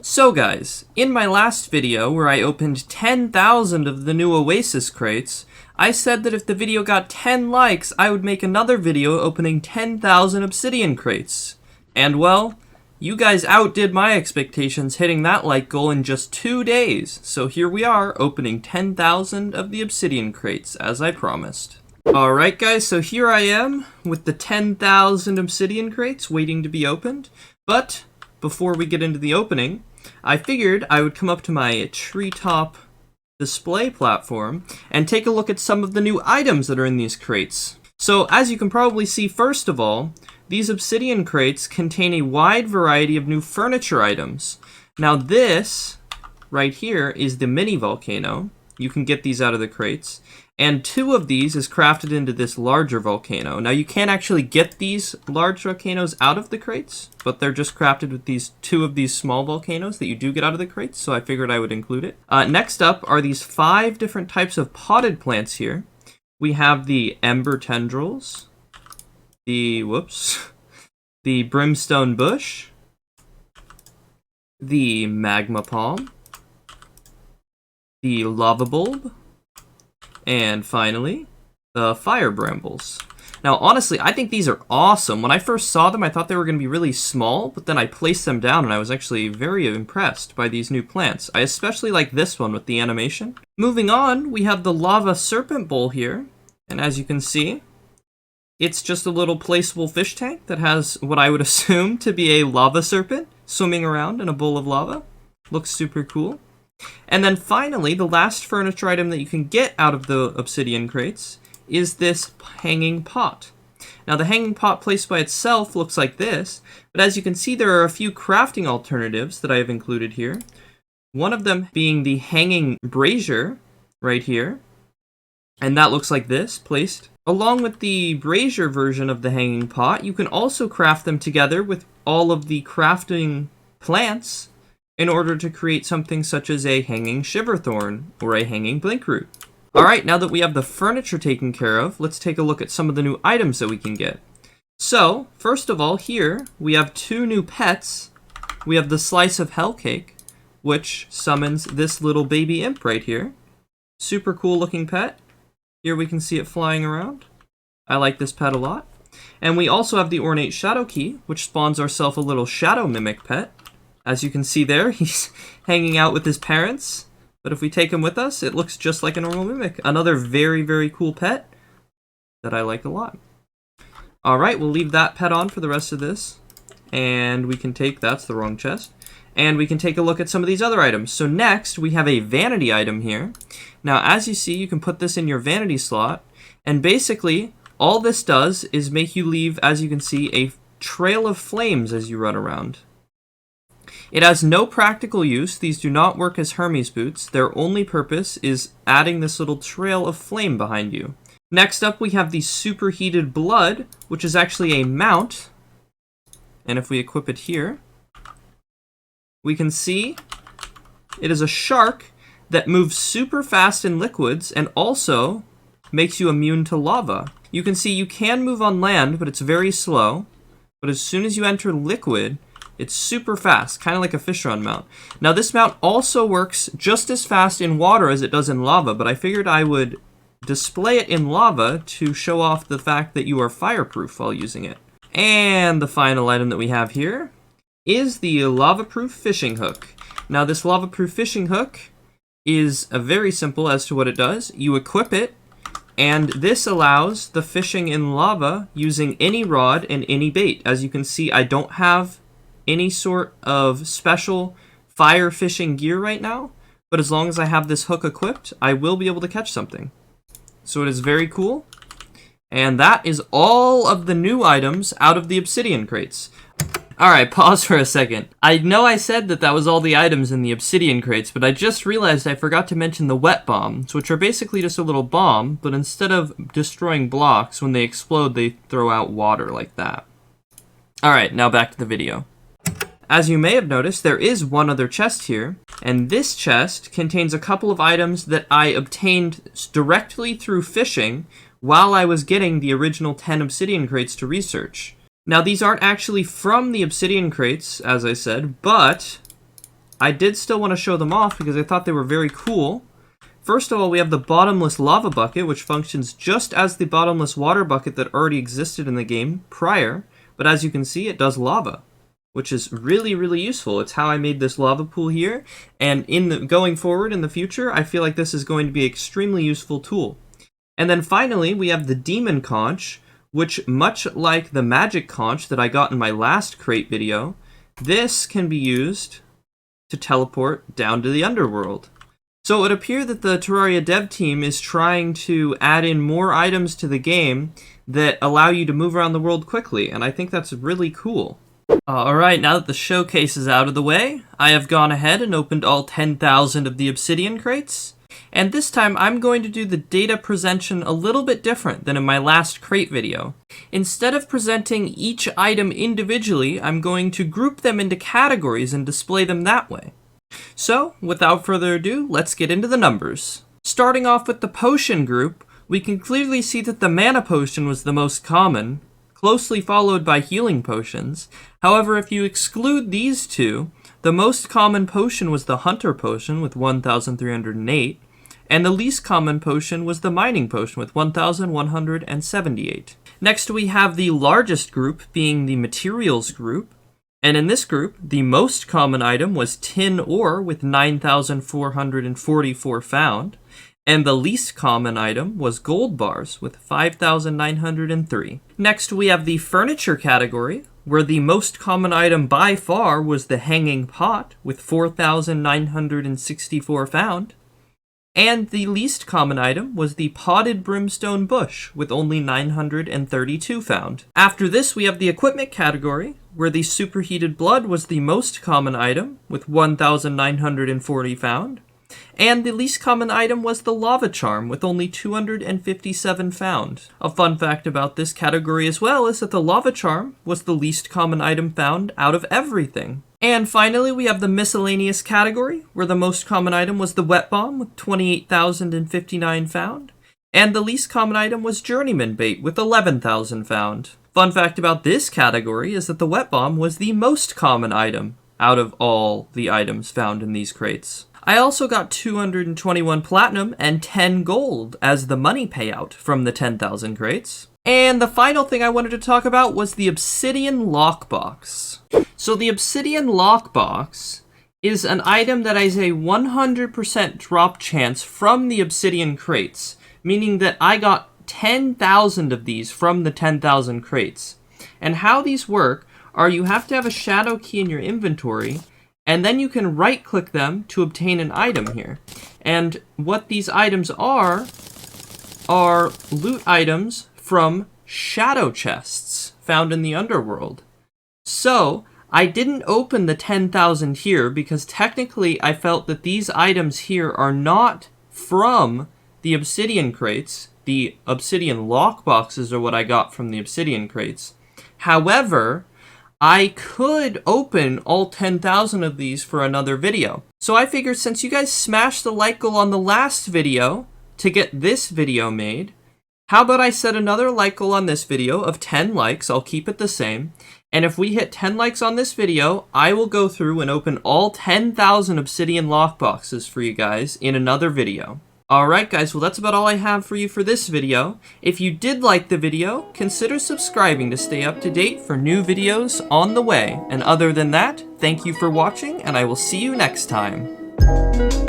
So guys, in my last video where I opened 10,000 of the new Oasis crates, I said that if the video got 10 likes, I would make another video opening 10,000 Obsidian crates. And well, you guys outdid my expectations hitting that like goal in just 2 days, so here we are opening 10,000 of the Obsidian crates as I promised. Alright guys, so here I am with the 10,000 Obsidian crates waiting to be opened, but before we get into the opening, I figured I would come up to my treetop display platform and take a look at some of the new items that are in these crates. So as you can probably see, first of all, these Obsidian crates contain a wide variety of new furniture items. Now this right here is the mini volcano. You can get these out of the crates. And 2 of these is crafted into this larger volcano. Now you can't actually get these large volcanoes out of the crates, but they're just crafted with these 2 of these small volcanoes that you do get out of the crates, so I figured I would include it. Next up are these 5 different types of potted plants here. We have the ember tendrils, the brimstone bush, the magma palm, the lava bulb, and finally, the fire brambles. Now, honestly, I think these are awesome. When I first saw them, I thought they were going to be really small, but then I placed them down and I was actually very impressed by these new plants. I especially like this one with the animation. Moving on, we have the lava serpent bowl here, and as you can see, it's just a little placeable fish tank that has what I would assume to be a lava serpent swimming around in a bowl of lava. Looks super cool. And then finally, the last furniture item that you can get out of the Obsidian crates is this hanging pot. Now the hanging pot placed by itself looks like this, but as you can see there are a few crafting alternatives that I have included here. One of them being the hanging brazier right here, and that looks like this, placed. Along with the brazier version of the hanging pot, you can also craft them together with all of the crafting plants in order to create something such as a hanging shiverthorn or a hanging blinkroot. Alright, now that we have the furniture taken care of, let's take a look at some of the new items that we can get. So, first of all, here we have 2 new pets. We have the slice of hell cake, which summons this little baby imp right here. Super cool looking pet. Here we can see it flying around. I like this pet a lot. And we also have the ornate shadow key, which spawns ourselves a little shadow mimic pet. As you can see there, he's hanging out with his parents, but if we take him with us, it looks just like a normal mimic. Another very, very cool pet that I like a lot. Alright, we'll leave that pet on for the rest of this, and we can take, that's the wrong chest, and we can take a look at some of these other items. So next, we have a vanity item here. Now, as you see, you can put this in your vanity slot, and basically, all this does is make you leave, as you can see, a trail of flames as you run around. It has no practical use. These do not work as Hermes boots. Their only purpose is adding this little trail of flame behind you. Next up, we have the superheated blood, which is actually a mount. And if we equip it here, we can see it is a shark that moves super fast in liquids and also makes you immune to lava. You can see you can move on land, but it's very slow. But as soon as you enter liquid, it's super fast, kind of like a fish run mount. Now this mount also works just as fast in water as it does in lava, but I figured I would display it in lava to show off the fact that you are fireproof while using it. And the final item that we have here is the lava-proof fishing hook. Now this lava-proof fishing hook is very simple as to what it does. You equip it, and this allows the fishing in lava using any rod and any bait. As you can see, I don't have any sort of special fire fishing gear right now, but as long as I have this hook equipped, I will be able to catch something. So it is very cool, and that is all of the new items out of the Obsidian crates. Alright, pause for a second. I know I said that was all the items in the Obsidian crates, but I just realized I forgot to mention the wet bombs, which are basically just a little bomb, but instead of destroying blocks, when they explode, they throw out water like that. Alright, now back to the video. As you may have noticed, there is one other chest here, and this chest contains a couple of items that I obtained directly through fishing while I was getting the original 10 Obsidian crates to research. Now, these aren't actually from the Obsidian crates, as I said, but I did still want to show them off because I thought they were very cool. First of all, we have the bottomless lava bucket, which functions just as the bottomless water bucket that already existed in the game prior, but as you can see, it does lava, which is really, really useful. It's how I made this lava pool here, and going forward in the future, I feel like this is going to be an extremely useful tool. And then finally, we have the demon conch, which, much like the magic conch that I got in my last crate video, this can be used to teleport down to the underworld. So it would appear that the Terraria dev team is trying to add in more items to the game that allow you to move around the world quickly, and I think that's really cool. Alright, now that the showcase is out of the way, I have gone ahead and opened all 10,000 of the Obsidian crates, and this time I'm going to do the data presentation a little bit different than in my last crate video. Instead of presenting each item individually, I'm going to group them into categories and display them that way. So, without further ado, let's get into the numbers. Starting off with the potion group, we can clearly see that the mana potion was the most common, closely followed by healing potions. However, if you exclude these two, the most common potion was the hunter potion with 1,308, and the least common potion was the mining potion with 1,178. Next we have the largest group being the materials group, and in this group, the most common item was tin ore with 9,444 found, and the least common item was gold bars with 5,903. Next we have the furniture category, where the most common item by far was the hanging pot with 4,964 found, and the least common item was the potted brimstone bush with only 932 found. After this we have the equipment category, where the superheated blood was the most common item with 1,940 found, and the least common item was the lava charm with only 257 found. A fun fact about this category as well is that the lava charm was the least common item found out of everything. And finally, we have the miscellaneous category, where the most common item was the wet bomb with 28,059 found, and the least common item was journeyman bait with 11,000 found. Fun fact about this category is that the wet bomb was the most common item out of all the items found in these crates. I also got 221 platinum and 10 gold as the money payout from the 10,000 crates. And the final thing I wanted to talk about was the Obsidian lockbox. So the Obsidian lockbox is an item that has a 100% drop chance from the Obsidian crates, meaning that I got 10,000 of these from the 10,000 crates. And how these work are you have to have a shadow key in your inventory, and then you can right-click them to obtain an item here. And what these items are loot items from shadow chests found in the underworld. So, I didn't open the 10,000 here because technically I felt that these items here are not from the Obsidian crates. The Obsidian lockboxes are what I got from the Obsidian crates. However, I could open all 10,000 of these for another video. So I figured since you guys smashed the like goal on the last video to get this video made, how about I set another like goal on this video of 10 likes, I'll keep it the same, and if we hit 10 likes on this video, I will go through and open all 10,000 Obsidian lockboxes for you guys in another video. Alright guys, well that's about all I have for you for this video. If you did like the video, consider subscribing to stay up to date for new videos on the way. And other than that, thank you for watching, and I will see you next time.